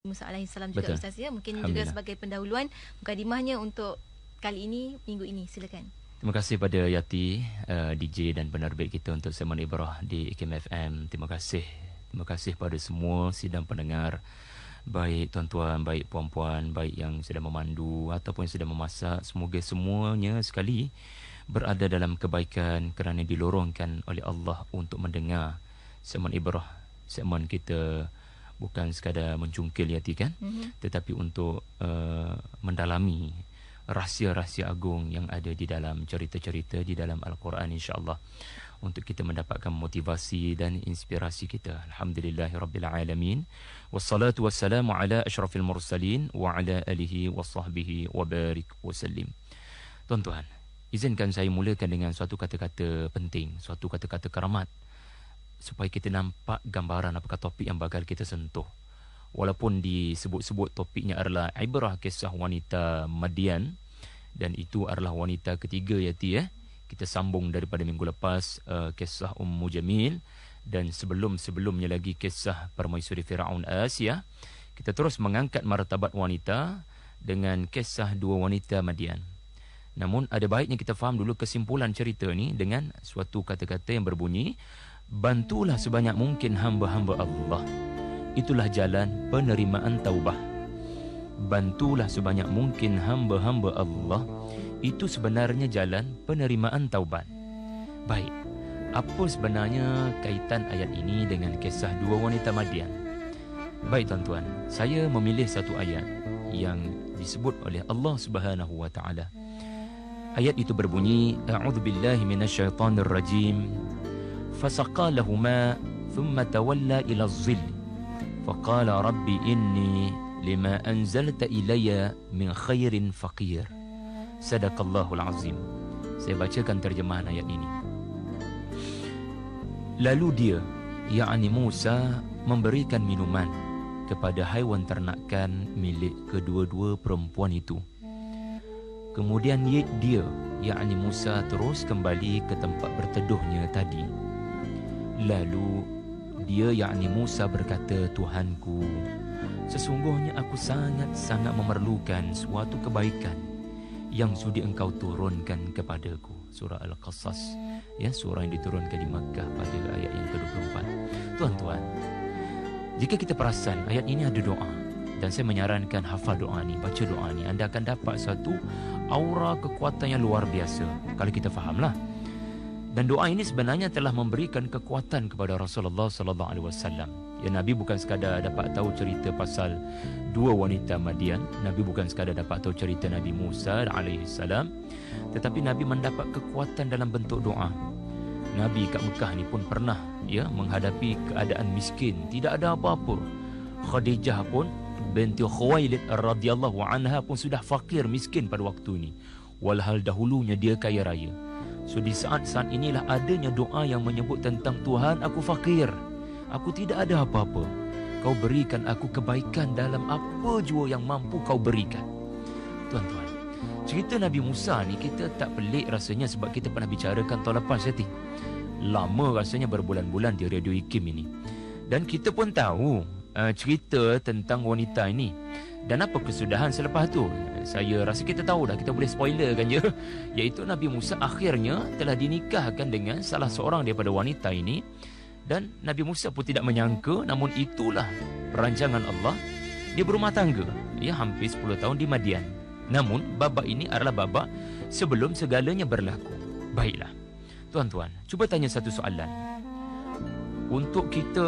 Musa alaihissalam juga, Betul. Ustaz ya. Mungkin juga sebagai pendahuluan mukadimahnya untuk kali ini, minggu ini. Silakan. Terima kasih pada Yati, DJ dan penerbit kita untuk segmen Ibrah di IKIM FM. Terima kasih. Terima kasih pada semua sidang pendengar, baik tuan-tuan, baik puan-puan, baik yang sedang memandu ataupun yang sedang memasak. Semoga semuanya sekali berada dalam kebaikan kerana dilorongkan oleh Allah untuk mendengar segmen Ibrah. Segmen kita bukan sekadar mencungkil Yati kan, tetapi untuk mendalami rahsia-rahsia agung yang ada di dalam cerita-cerita di dalam Al-Quran, insya-Allah, untuk kita mendapatkan motivasi dan inspirasi kita. Alhamdulillahirabbil alamin. Wassalatu wassalamu ala asyrafil mursalin wa ala alihi wasahbihi wa barik wasallim. Tuan-tuan, izinkan saya mulakan dengan suatu kata-kata penting, suatu kata-kata keramat, supaya kita nampak gambaran apakah topik yang bakal kita sentuh. Walaupun disebut-sebut topiknya adalah Ibrah kisah wanita Madian, dan itu adalah wanita ketiga Yati. Kita sambung daripada minggu lepas kisah Ummu Jamil, dan sebelum-sebelumnya lagi kisah Permaisuri Firaun Asia. Kita terus mengangkat martabat wanita dengan kisah dua wanita Madian. Namun ada baiknya kita faham dulu kesimpulan cerita ni dengan suatu kata-kata yang berbunyi, bantulah sebanyak mungkin hamba-hamba Allah. Itulah jalan penerimaan taubah. Bantulah sebanyak mungkin hamba-hamba Allah. Itu sebenarnya jalan penerimaan taubat. Baik, apa sebenarnya kaitan ayat ini dengan kisah dua wanita Madian? Baik tuan-tuan, saya memilih satu ayat yang disebut oleh Allah Subhanahu wa taala. Ayat itu berbunyi, a'udzubillahi minasyaitonir rajim. فسقى لهما ثم تولى إلى الظل فقال رب إني لما أنزلت إلي من خير فقير. صدق الله العظيم. Saya bacakan terjemahan ayat ini. Lalu dia, yakni Musa, memberikan minuman kepada haiwan ternakan milik kedua-dua perempuan itu. Kemudian dia, yakni Musa, terus kembali ke tempat berteduhnya tadi. Lalu dia, yakni Musa, berkata, Tuhanku, sesungguhnya aku sangat-sangat memerlukan suatu kebaikan yang sudi engkau turunkan kepadaku. Surah Al-Qasas, ya, surah yang diturunkan di Makkah pada ayat yang ke-24. Tuan-tuan, jika kita perasan ayat ini ada doa, dan saya menyarankan hafal doa ni, baca doa ni, anda akan dapat satu aura kekuatan yang luar biasa kalau kita fahamlah. Dan doa ini sebenarnya telah memberikan kekuatan kepada Rasulullah sallallahu alaihi wasallam. Ya, Nabi bukan sekadar dapat tahu cerita pasal dua wanita Madian, Nabi bukan sekadar dapat tahu cerita Nabi Musa alaihi salam, tetapi Nabi mendapat kekuatan dalam bentuk doa. Nabi kat Mekah ni pun pernah menghadapi keadaan miskin, tidak ada apa-apa. Khadijah pun binti Khuwailid radhiyallahu anha pun sudah fakir, miskin pada waktu ni, walhal dahulunya dia kaya raya. So di saat-saat inilah adanya doa yang menyebut tentang Tuhan, aku fakir, aku tidak ada apa-apa, kau berikan aku kebaikan dalam apa jua yang mampu kau berikan. Tuan-tuan, cerita Nabi Musa ni kita tak pelik rasanya, sebab kita pernah bicarakan tahun lepas Yati. Lama rasanya, berbulan-bulan di Radio IKIM ini. Dan kita pun tahu cerita tentang wanita ini. Dan apa kesudahan selepas tu? Saya rasa kita tahu dah, kita boleh spoiler kan je. Iaitu Nabi Musa akhirnya telah dinikahkan dengan salah seorang daripada wanita ini. Dan Nabi Musa pun tidak menyangka, namun itulah perancangan Allah. Dia berumah tangga, hampir 10 tahun di Madian. Namun babak ini adalah babak sebelum segalanya berlaku. Baiklah, tuan-tuan, cuba tanya satu soalan. Untuk kita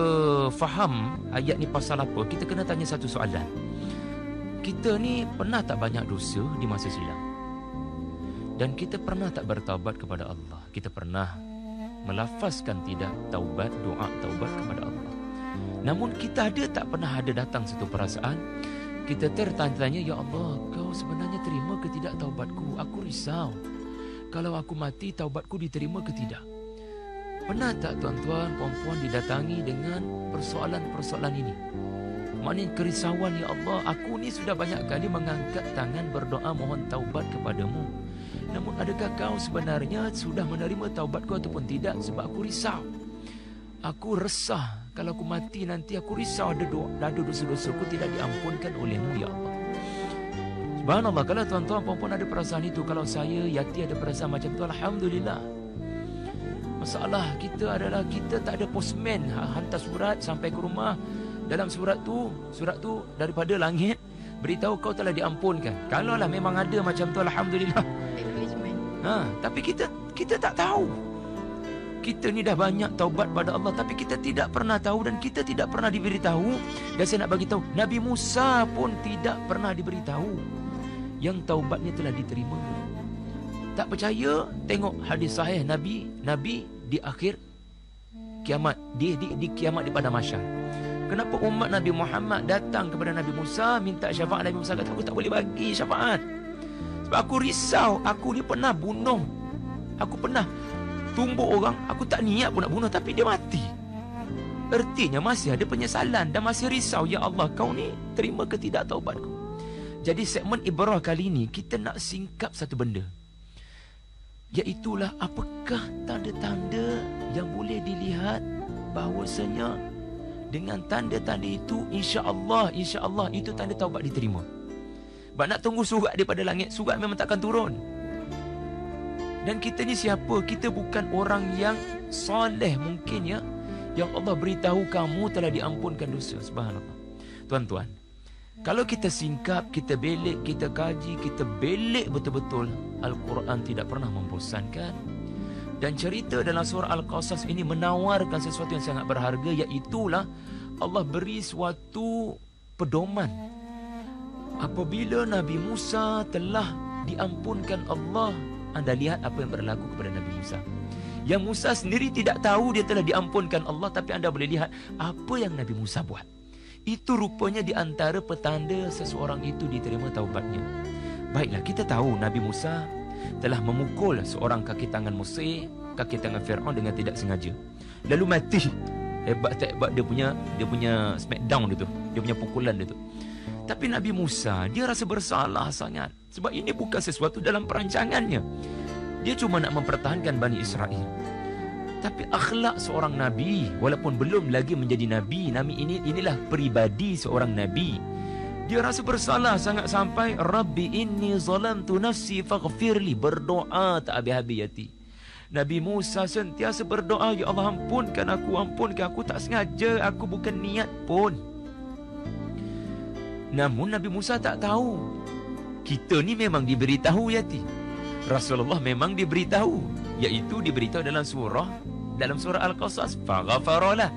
faham ayat ni pasal apa, kita kena tanya satu soalan. Kita ni pernah tak banyak dosa di masa silam? Dan kita pernah tak bertaubat kepada Allah? Kita pernah melafazkan tidak taubat, doa taubat kepada Allah? Namun kita tak pernah ada datang satu perasaan kita tertanya-tanya, ya Allah, kau sebenarnya terima ke tidak taubatku? Aku risau, kalau aku mati taubatku diterima ke tidak? Pernah tak tuan-tuan, puan-puan didatangi dengan persoalan-persoalan ini? Maknanya kerisauan, ya Allah, aku ni sudah banyak kali mengangkat tangan berdoa mohon taubat kepadamu, namun adakah kau sebenarnya sudah menerima taubatku ataupun tidak? Sebab aku risau, Aku resah. Kalau aku mati nanti aku risau ada dosa-dosaku tidak diampunkan olehmu ya Allah. Subhanallah, kalau tuan-tuan puan-puan ada perasaan itu, kalau saya, Yati ada perasaan macam tu, alhamdulillah. Masalah kita adalah kita tak ada postman hantar surat sampai ke rumah. Dalam surat tu daripada langit beritahu kau telah diampunkan. Kalaulah memang ada macam tu, alhamdulillah. Tapi kita tak tahu. Kita ni dah banyak taubat pada Allah, tapi kita tidak pernah tahu dan kita tidak pernah diberitahu. Dan saya nak bagi tahu, Nabi Musa pun tidak pernah diberitahu yang taubatnya telah diterima. Tak percaya, tengok hadis sahih Nabi di akhir kiamat, di kiamat di padang mahsyar. Kenapa umat Nabi Muhammad datang kepada Nabi Musa minta syafaat? Nabi Musa kata, aku tak boleh bagi syafaat sebab aku risau. Aku ni pernah bunuh, aku pernah tumbuk orang, aku tak niat pun nak bunuh, tapi dia mati. Ertinya masih ada penyesalan dan masih risau. Ya Allah, kau ni terima ke tidak taubatku? Jadi segmen ibrah kali ini kita nak singkap satu benda, iaitulah apakah tanda-tanda yang boleh dilihat bahawasanya dengan tanda-tanda itu insya-Allah itu tanda taubat diterima. Sebab nak tunggu surat daripada langit, surat memang takkan turun. Dan kita ni siapa? Kita bukan orang yang soleh mungkin ya, yang Allah beritahu kamu telah diampunkan dosa. Subhanallah. Tuan-tuan, kalau kita singkap, kita belik, kita kaji, kita belik betul-betul, Al-Quran tidak pernah membosankan. Dan cerita dalam surah Al-Qasas ini menawarkan sesuatu yang sangat berharga, iaitulah Allah beri suatu pedoman. Apabila Nabi Musa telah diampunkan Allah, anda lihat apa yang berlaku kepada Nabi Musa. Yang Musa sendiri tidak tahu dia telah diampunkan Allah, tapi anda boleh lihat apa yang Nabi Musa buat. Itu rupanya di antara petanda seseorang itu diterima taubatnya. Baiklah, kita tahu Nabi Musa telah memukul seorang kaki tangan Mesir, kaki tangan Fir'aun dengan tidak sengaja. Lalu mati. Hebat tak hebat dia punya smackdown dia tu, dia punya pukulan dia tu. Tapi Nabi Musa, dia rasa bersalah sangat. Sebab ini bukan sesuatu dalam perancangannya. Dia cuma nak mempertahankan Bani Israel. Tapi akhlak seorang Nabi, walaupun belum lagi menjadi Nabi, inilah peribadi seorang Nabi. Dia rasa bersalah sangat sampai Rabbi inni zalamtu nafsi faghfirli, berdoa tak habis-habis hati. Nabi Musa sentiasa berdoa, ya Allah ampunkan aku tak sengaja, aku bukan niat pun. Namun Nabi Musa tak tahu. Kita ni memang diberitahu Yati. Rasulullah memang diberitahu, iaitu diberitahu dalam surah Al-Qasas, faghafaralah.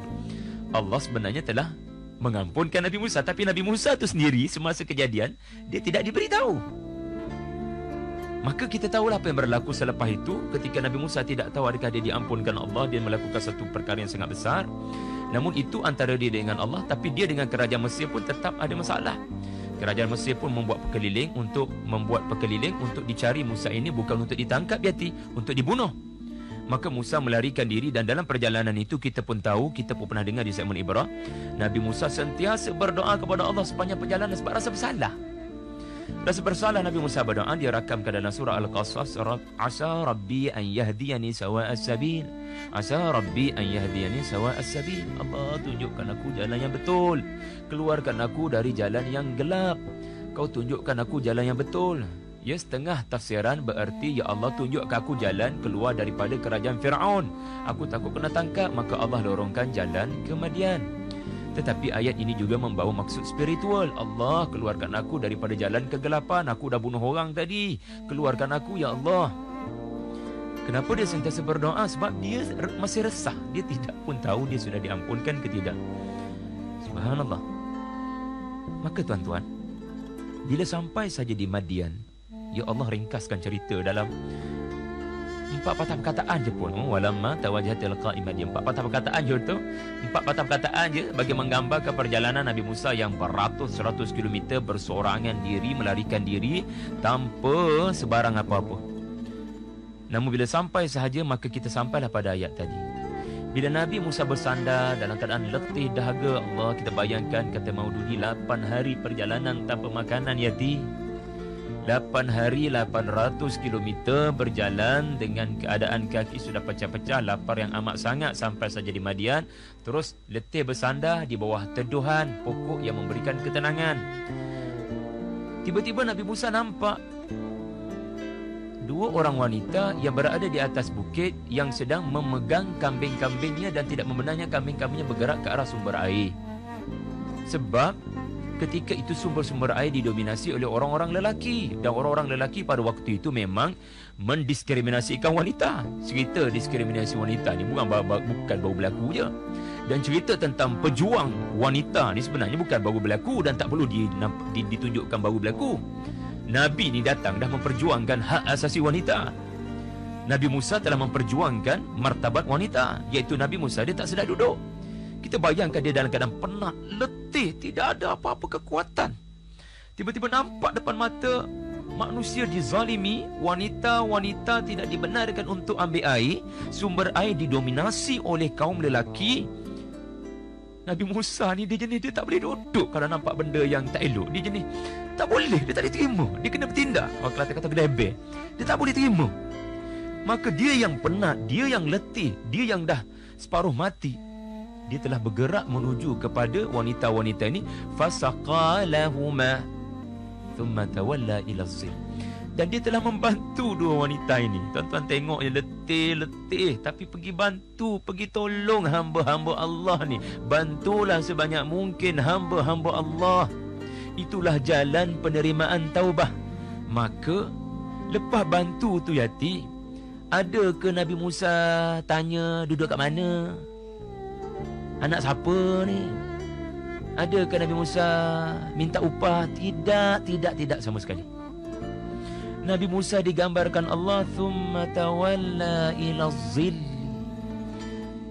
Allah sebenarnya telah mengampunkan Nabi Musa, tapi Nabi Musa tu sendiri semasa kejadian dia tidak diberitahu. Maka kita tahulah apa yang berlaku selepas itu. Ketika Nabi Musa tidak tahu adakah dia diampunkan Allah, dia melakukan satu perkara yang sangat besar. Namun itu antara dia dengan Allah, tapi dia dengan kerajaan Mesir pun tetap ada masalah. Kerajaan Mesir pun membuat pekeliling untuk dicari Musa ini, bukan untuk ditangkap Yati, untuk dibunuh. Maka Musa melarikan diri, dan dalam perjalanan itu kita pun tahu, kita pun pernah dengar di segmen Ibrah, Nabi Musa sentiasa berdoa kepada Allah sepanjang perjalanan sebab rasa bersalah. Rasa bersalah Nabi Musa berdoa, dia rakamkan dalam surah Al-Qasas, Asa Rabbi an yahdiyani sawa'as sabil. Asa Rabbi an yahdiyani sawa'as sabil. Allah, tunjukkan aku jalan yang betul, keluarkan aku dari jalan yang gelap. Kau tunjukkan aku jalan yang betul. Ya, setengah tafsiran berarti, ya Allah tunjukkan aku jalan keluar daripada kerajaan Fir'aun. Aku takut kena tangkap, maka Allah lorongkan jalan ke Madian. Tetapi ayat ini juga membawa maksud spiritual. Allah, keluarkan aku daripada jalan kegelapan. Aku dah bunuh orang tadi, keluarkan aku ya Allah. Kenapa dia sentiasa berdoa? Sebab dia masih resah. Dia tidak pun tahu dia sudah diampunkan ke tidak. Subhanallah. Maka tuan-tuan, bila sampai saja di Madian, ya Allah ringkaskan cerita dalam 4 patah perkataan je pun. Walamma tawajjaha tilqa'i Madian. 4 patah perkataan je tu. 4 patah perkataan je bagi menggambarkan perjalanan Nabi Musa yang beratus-ratus kilometer bersorangan diri, melarikan diri tanpa sebarang apa-apa. Namun bila sampai sahaja, maka kita sampailah pada ayat tadi. Bila Nabi Musa bersandar dalam keadaan letih dahaga, Allah, kita bayangkan kata Maududi 8 hari perjalanan tanpa makanan Yati. 8 hari 800 km berjalan dengan keadaan kaki sudah pecah-pecah, lapar yang amat sangat, sampai saja di Madian. Terus letih bersandar di bawah teduhan pokok yang memberikan ketenangan. Tiba-tiba Nabi Musa nampak 2 orang wanita yang berada di atas bukit yang sedang memegang kambing-kambingnya dan tidak membenarnya kambing-kambingnya bergerak ke arah sumber air. Sebab ketika itu sumber-sumber air didominasi oleh orang-orang lelaki, dan orang-orang lelaki pada waktu itu memang mendiskriminasikan wanita. Cerita diskriminasi wanita ni bukan baru berlaku je. Dan cerita tentang pejuang wanita ni sebenarnya bukan baru berlaku dan tak perlu ditunjukkan baru berlaku. Nabi ni datang dah memperjuangkan hak asasi wanita. Nabi Musa telah memperjuangkan martabat wanita, iaitu Nabi Musa dia tak sedar duduk. Kita bayangkan dia dalam keadaan penat, letih, tidak ada apa-apa kekuatan. Tiba-tiba nampak depan mata manusia dizalimi, wanita-wanita tidak dibenarkan untuk ambil air, sumber air didominasi oleh kaum lelaki. Nabi Musa ni dia jenis dia tak boleh duduk kalau nampak benda yang tak elok. Dia jenis tak boleh, dia tak boleh terima. Dia kena bertindak. Orang Kelantan kata kena hebel. Dia tak boleh terima. Maka dia yang penat, dia yang letih, dia yang dah separuh mati, dia telah bergerak menuju kepada wanita-wanita ini. Fasaqalahuma thumma tawalla ila zil. Dan dia telah membantu 2 wanita ini. Tuan-tuan tengok dia letih-letih, tapi pergi bantu, pergi tolong hamba-hamba Allah ni. Bantulah sebanyak mungkin hamba-hamba Allah. Itulah jalan penerimaan taubah. Maka lepas bantu tu Yati, ada ke Nabi Musa tanya duduk kat mana? Anak siapa ni? Ada ke Nabi Musa minta upah? Tidak sama sekali. Nabi Musa digambarkan Allah thumma tawalla ila zil.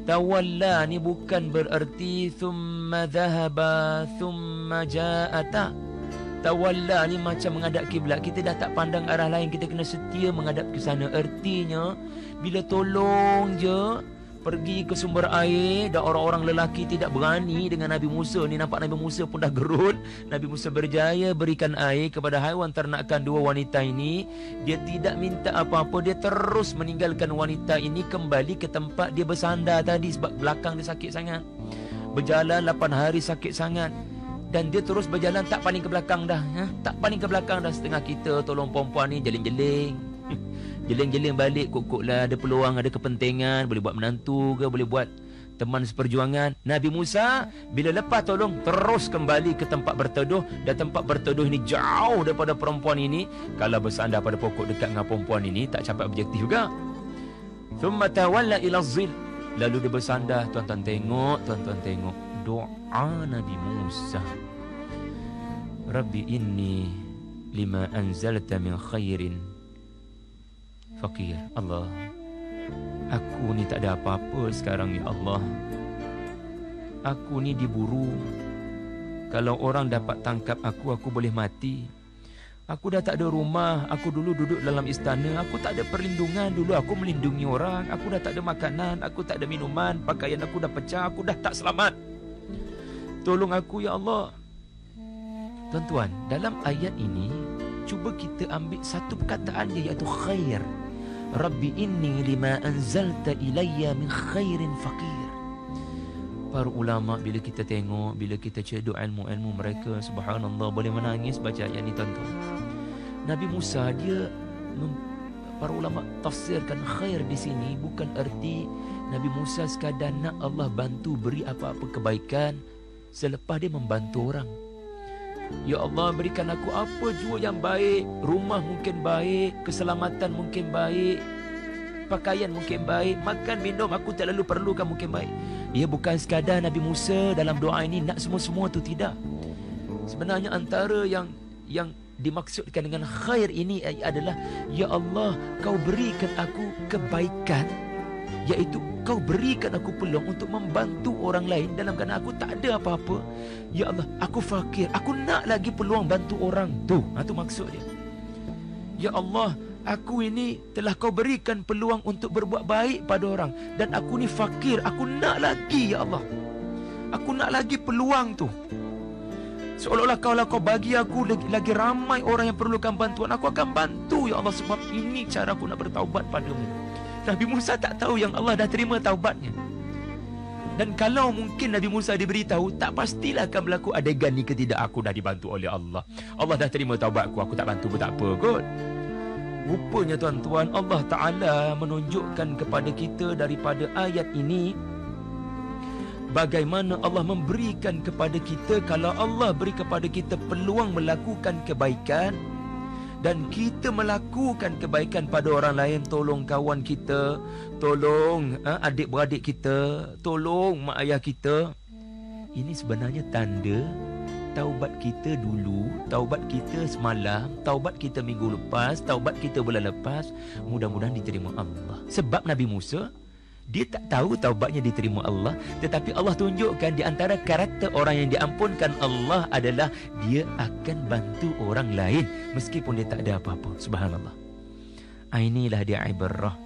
Tawalla ni bukan bererti thumma dhahaba thumma ja'ata. Tawalla ni macam menghadap kiblat. Kita dah tak pandang arah lain, kita kena setia menghadap ke sana. Ertinya bila tolong je pergi ke sumber air dan orang-orang lelaki tidak berani dengan Nabi Musa ni. Nampak Nabi Musa pun dah gerut. Nabi Musa berjaya berikan air kepada haiwan ternakan 2 wanita ini. Dia tidak minta apa-apa, dia terus meninggalkan wanita ini kembali ke tempat dia bersandar tadi, sebab belakang dia sakit sangat. Berjalan 8 hari sakit sangat. Dan dia terus berjalan, tak paling ke belakang dah, tak paling ke belakang dah. Setengah kita tolong perempuan ni jeling-jeling jeling-jeling balik, kok-koklah ada peluang, ada kepentingan, boleh buat menantu ke, boleh buat teman seperjuangan. Nabi Musa bila lepas tolong terus kembali ke tempat berteduh, dan tempat berteduh ini jauh daripada perempuan ini. Kalau bersandar pada pokok dekat dengan perempuan ini tak capai objektif juga. Thumma tawalla ila zil. Lalu dia bersandar. Tuan-tuan tengok doa Nabi Musa. Rabbi inni lima anzalta min khairin fakir. Allah, aku ni tak ada apa-apa sekarang ya Allah. Aku ni diburu. Kalau orang dapat tangkap aku boleh mati. Aku dah tak ada rumah. Aku dulu duduk dalam istana. Aku tak ada perlindungan. Dulu aku melindungi orang. Aku dah tak ada makanan. Aku tak ada minuman. Pakaian aku dah pecah. Aku dah tak selamat. Tolong aku ya Allah. Tuan-tuan, dalam ayat ini cuba kita ambil satu perkataan dia, iaitu khair. Rabbi inni lima anzalta ilayya min khairin faqir. Para ulama bila kita tengok, bila kita cedok ilmu-ilmu mereka, subhanallah, boleh menangis baca ayat ni tuan-tuan. Nabi Musa dia para ulama tafsirkan khair di sini bukan erti Nabi Musa sekadar nak Allah bantu beri apa-apa kebaikan selepas dia membantu orang. Ya Allah, berikan aku apa jua yang baik. Rumah mungkin baik, keselamatan mungkin baik, pakaian mungkin baik, makan minum aku tak lalu perlukan mungkin baik. Ia bukan sekadar Nabi Musa dalam doa ini nak semua-semua tu, tidak. Sebenarnya antara yang dimaksudkan dengan khair ini adalah ya Allah, kau berikan aku kebaikan, iaitu kau berikan aku peluang untuk membantu orang lain dalam keadaan aku tak ada apa-apa. Ya Allah, aku fakir, aku nak lagi peluang bantu orang tu. Itu maksud dia. Ya Allah, aku ini telah kau berikan peluang untuk berbuat baik pada orang, dan aku ni fakir, aku nak lagi ya Allah. Aku nak lagi peluang tu. Seolah-olah kalau kau bagi aku lagi ramai orang yang perlukan bantuan, aku akan bantu ya Allah, sebab ini cara aku nak bertaubat padamu. Nabi Musa tak tahu yang Allah dah terima taubatnya. Dan kalau mungkin Nabi Musa diberitahu, tak pastilah akan berlaku adegan ni ke tidak. Aku dah dibantu oleh Allah, Allah dah terima taubatku, aku tak bantu pun tak apa kot. Rupanya tuan-tuan, Allah Ta'ala menunjukkan kepada kita daripada ayat ini bagaimana Allah memberikan kepada kita, kalau Allah beri kepada kita peluang melakukan kebaikan dan kita melakukan kebaikan pada orang lain, tolong kawan kita, tolong adik-beradik kita, tolong mak ayah kita, ini sebenarnya tanda taubat kita dulu, taubat kita semalam, taubat kita minggu lepas, taubat kita bulan lepas, mudah-mudahan diterima Allah. Sebab Nabi Musa, dia tak tahu taubatnya diterima Allah, tetapi Allah tunjukkan di antara karakter orang yang diampunkan Allah adalah dia akan bantu orang lain meskipun dia tak ada apa-apa. Subhanallah. Inilah dia ibarah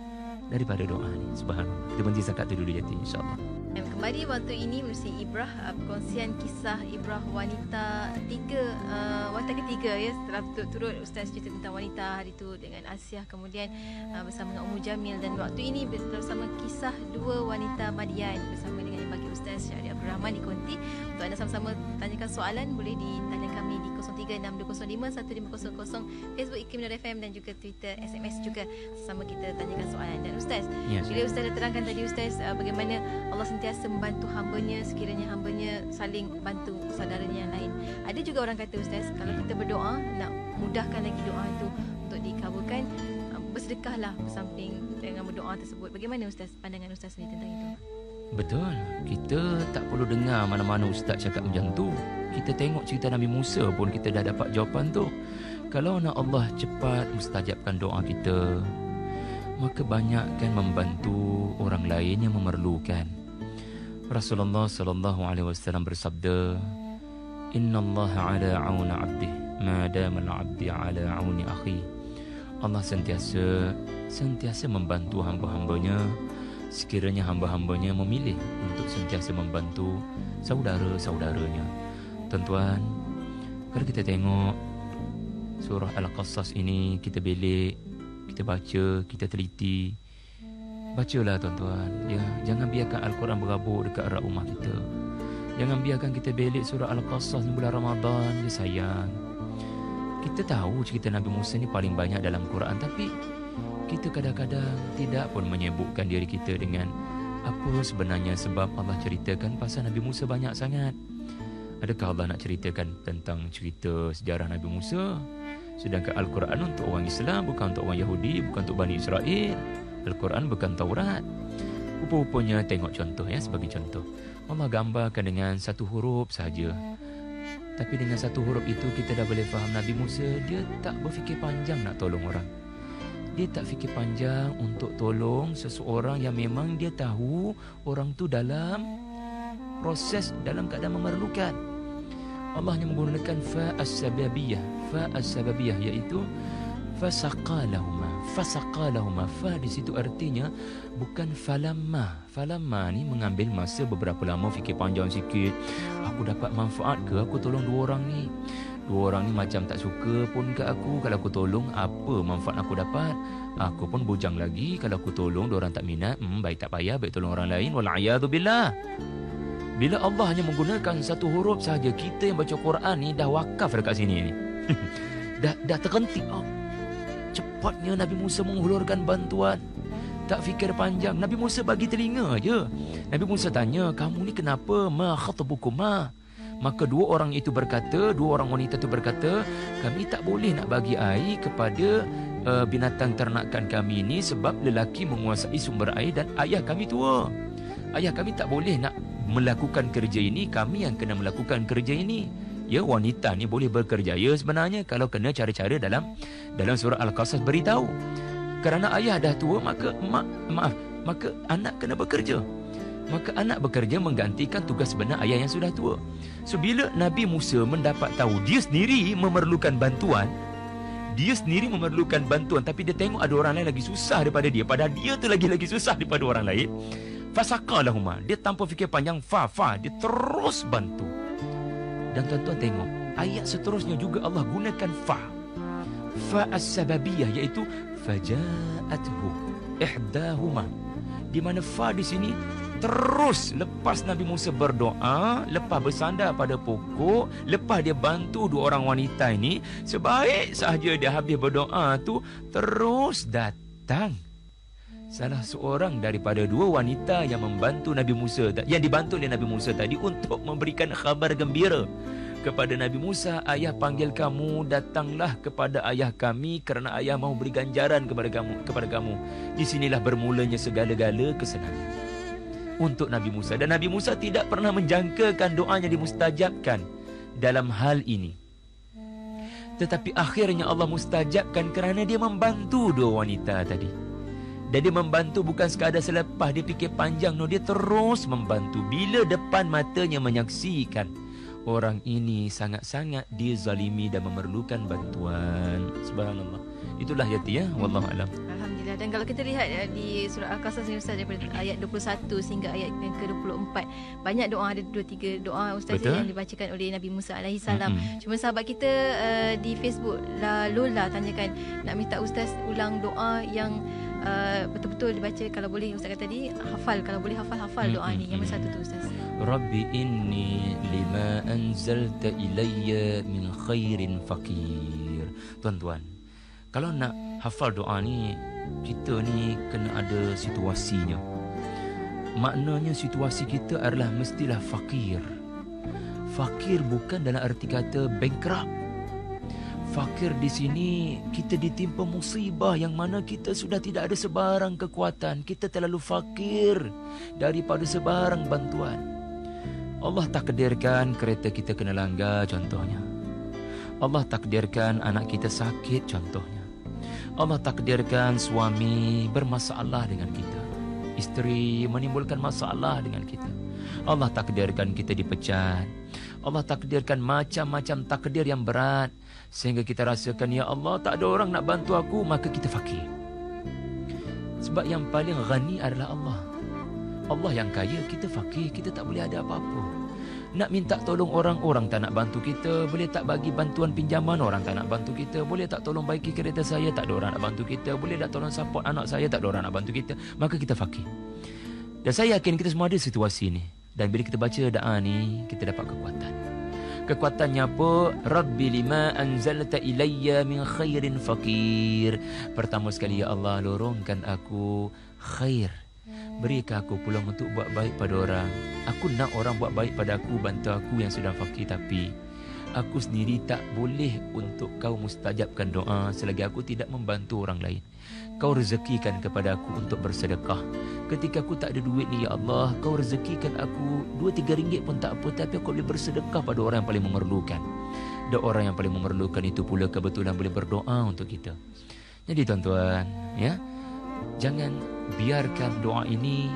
daripada doa ni. Subhanallah. Kita berhenti sakat tu dulu Jati, insyaAllah. Dan kembali waktu ini menerusi Ibrah, perkongsian kisah Ibrah wanita ketiga ya, setelah turut Ustaz cerita tentang wanita hari itu dengan Asiah, kemudian bersama dengan Ummu Jamil, dan waktu ini bersama kisah dua wanita Madian bersama dengan yang bagi Ustaz Syahri Abdul Rahman di Konti. Untuk anda sama-sama tanyakan soalan, boleh ditanya kami di 0362051500, Facebook IKIM.FM dan juga Twitter, SMS juga, sama kita tanyakan soalan. Dan Ustaz, bila Ustaz dah terangkan tadi Ustaz, bagaimana Allah sentiasa membantu hambanya sekiranya hambanya saling bantu saudaranya yang lain. Ada juga orang kata Ustaz, kalau kita berdoa nak mudahkan lagi doa itu untuk dikabulkan, bersedekahlah bersamping dengan berdoa tersebut. Bagaimana Ustaz, pandangan Ustaz sendiri tentang itu? Betul, kita tak perlu dengar mana-mana ustaz cakap macam tu. Kita tengok cerita Nabi Musa pun kita dah dapat jawapan tu. Kalau nak Allah cepat mustajabkan doa kita, maka banyakkan membantu orang lain yang memerlukan. Rasulullah sallallahu alaihi wasallam bersabda, "Innallaha 'ala 'auni 'abdihi ma dama al-'abdi 'ala 'auni akhi." Allah sentiasa membantu hamba-hambanya sekiranya hamba-hambanya memilih untuk sentiasa membantu saudara-saudaranya. Tuan-tuan, kalau kita tengok surah Al-Qasas ini, kita belik, kita baca, kita teliti. Bacalah tuan-tuan, ya, jangan biarkan Al-Quran berabuk dekat erat rumah kita. Jangan biarkan kita belik surah Al-Qasas ni bulan Ramadan, ya sayang. Kita tahu cerita Nabi Musa ni paling banyak dalam Quran, tapi kita kadang-kadang tidak pun menyebutkan diri kita dengan apa sebenarnya sebab Allah ceritakan pasal Nabi Musa banyak sangat. Adakah Allah nak ceritakan tentang cerita sejarah Nabi Musa? Sedangkan Al-Quran untuk orang Islam, bukan untuk orang Yahudi, bukan untuk Bani Israel. Al-Quran bukan Taurat. Rupa-rupanya tengok contoh ya, sebagai contoh. Allah gambarkan dengan satu huruf sahaja. Tapi dengan satu huruf itu kita dah boleh faham Nabi Musa dia tak berfikir panjang nak tolong orang. Dia tak fikir panjang untuk tolong seseorang yang memang dia tahu orang tu dalam proses, dalam keadaan memerlukan. Allah hanya menggunakan fa as-sababiyah iaitu fasaqalahuma. Fa di situ artinya bukan falamma ni mengambil masa beberapa lama, fikir panjang sikit. Aku dapat manfaat ke aku tolong dua orang ni? Dua orang ni macam tak suka pun ke aku. Kalau aku tolong, apa manfaat aku dapat? Aku pun bujang lagi. Kalau aku tolong, dua orang tak minat, baik tak payah, baik tolong orang lain. Wal'iyadzubillah. Bila Allah hanya menggunakan satu huruf sahaja, kita yang baca Quran ni dah wakaf dekat sini ni. dah terhentik. Cepatnya Nabi Musa menghulurkan bantuan. Tak fikir panjang. Nabi Musa bagi telinga je. Nabi Musa tanya, kamu ni kenapa? Ma khatabukuma? Maka dua orang wanita itu berkata, kami tak boleh nak bagi air kepada binatang ternakan kami ini sebab lelaki menguasai sumber air dan ayah kami tua. Ayah kami tak boleh nak melakukan kerja ini, kami yang kena melakukan kerja ini. Ya, wanita ni boleh bekerja ya sebenarnya kalau kena cara-cara dalam surah Al-Qasas beritahu. Kerana ayah dah tua, maka anak kena bekerja. Maka anak bekerja menggantikan tugas sebenar ayah yang sudah tua. So bila Nabi Musa mendapat tahu dia sendiri memerlukan bantuan, tapi dia tengok ada orang lain lagi susah daripada dia, padahal dia tu lagi susah daripada orang lain. Fasaqalahuma, dia tanpa fikir panjang, dia terus bantu. Dan tuan-tuan tengok, ayat seterusnya juga Allah gunakan fa as-sababiyah, iaitu faja'athu ihdahuma, di mana fa di sini terus lepas Nabi Musa berdoa, lepas bersandar pada pokok, lepas dia bantu dua orang wanita ini, sebaik sahaja dia habis berdoa tu, terus datang salah seorang daripada dua wanita yang membantu Nabi Musa, yang dibantu oleh Nabi Musa tadi, untuk memberikan khabar gembira kepada Nabi Musa, ayah panggil kamu, datanglah kepada ayah kami kerana ayah mahu beri ganjaran kepada kamu. Di sinilah bermulanya segala-gala kesenangan untuk Nabi Musa. Dan Nabi Musa tidak pernah menjangkakan doanya dimustajabkan dalam hal ini. Tetapi akhirnya Allah mustajabkan kerana dia membantu dua wanita tadi. Dan dia membantu bukan sekadar selepas dia fikir panjang, no, dia terus membantu bila depan matanya menyaksikan orang ini sangat-sangat dizalimi dan memerlukan bantuan. Subhanallah. Itulah Yati, ya. Wallahu alam. Alhamdulillah. Dan kalau kita lihat di surah Al-Qasas ni Ustaz, daripada ayat 21 sehingga ayat yang ke-24, banyak doa, ada 2-3 doa Ustaz yang dibacakan oleh Nabi Musa alaihi salam. Cuma sahabat kita di Facebook Lola tanyakan nak minta Ustaz ulang doa yang betul-betul dibaca. Kalau boleh Ustaz kata tadi hafal, kalau boleh hafal doa ni. Yang satu tu Ustaz. Rabbi inni lima anzalta ilayya min khairin faqir. Tuan-tuan, kalau nak hafal doa ni, kita ni kena ada situasinya. Maknanya situasi kita adalah mestilah fakir. Fakir bukan dalam arti kata bankrupt. Fakir di sini kita ditimpa musibah yang mana kita sudah tidak ada sebarang kekuatan. Kita terlalu fakir daripada sebarang bantuan. Allah takdirkan kereta kita kena langgar, contohnya. Allah takdirkan anak kita sakit, contohnya. Allah takdirkan suami bermasalah dengan kita, isteri menimbulkan masalah dengan kita. Allah takdirkan kita dipecat. Allah takdirkan macam-macam takdir yang berat, sehingga kita rasakan, ya Allah, tak ada orang nak bantu aku, maka kita fakir. Sebab yang paling ghani adalah Allah. Allah yang kaya, kita fakir, kita tak boleh ada apa-apa. Nak minta tolong orang tak nak bantu kita. Boleh tak bagi bantuan pinjaman, orang tak nak bantu kita. Boleh tak tolong baiki kereta saya, tak ada orang nak bantu kita. Boleh tak tolong support anak saya, tak ada orang nak bantu kita. Maka kita fakir. Dan saya yakin kita semua ada situasi ni. Dan bila kita baca doa ni, kita dapat kekuatan. Kekuatannya apa? Rabbi lima anzalta ilayya min khairin faqir. Pertama sekali, ya Allah, lorongkan aku khair. Berikan aku peluang untuk buat baik pada orang. Aku nak orang buat baik pada aku, bantu aku yang sedang fakir. Tapi aku sendiri tak boleh untuk kau mustajabkan doa selagi aku tidak membantu orang lain. Kau rezekikan kepada aku untuk bersedekah. Ketika aku tak ada duit ni, ya Allah, kau rezekikan aku 2-3 ringgit pun tak apa, tapi aku boleh bersedekah pada orang yang paling memerlukan. Dan orang yang paling memerlukan itu pula kebetulan boleh berdoa untuk kita. Jadi tuan-tuan, ya, jangan biarkan doa ini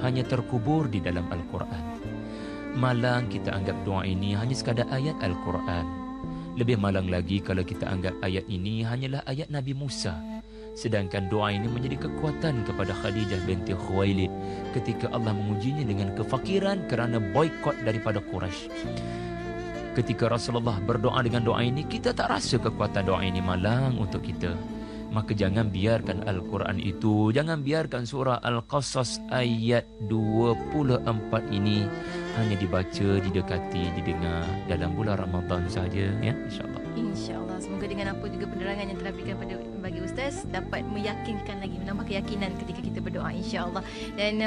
hanya terkubur di dalam Al-Quran. Malang kita anggap doa ini hanya sekadar ayat Al-Quran. Lebih malang lagi kalau kita anggap ayat ini hanyalah ayat Nabi Musa. Sedangkan doa ini menjadi kekuatan kepada Khadijah binti Khuwailid ketika Allah mengujinya dengan kefakiran kerana boikot daripada Quraisy. Ketika Rasulullah berdoa dengan doa ini, kita tak rasa kekuatan doa ini malang untuk kita. Maka jangan biarkan Al-Quran itu, jangan biarkan surah Al-Qasas ayat 24 ini hanya dibaca, didekati, didengar dalam bulan Ramadan saja, ya, insya-Allah. InsyaAllah. Semoga dengan apa juga penerangan yang telah berikan bagi Ustaz dapat meyakinkan lagi, menambah keyakinan ketika kita berdoa, insya-Allah. Dan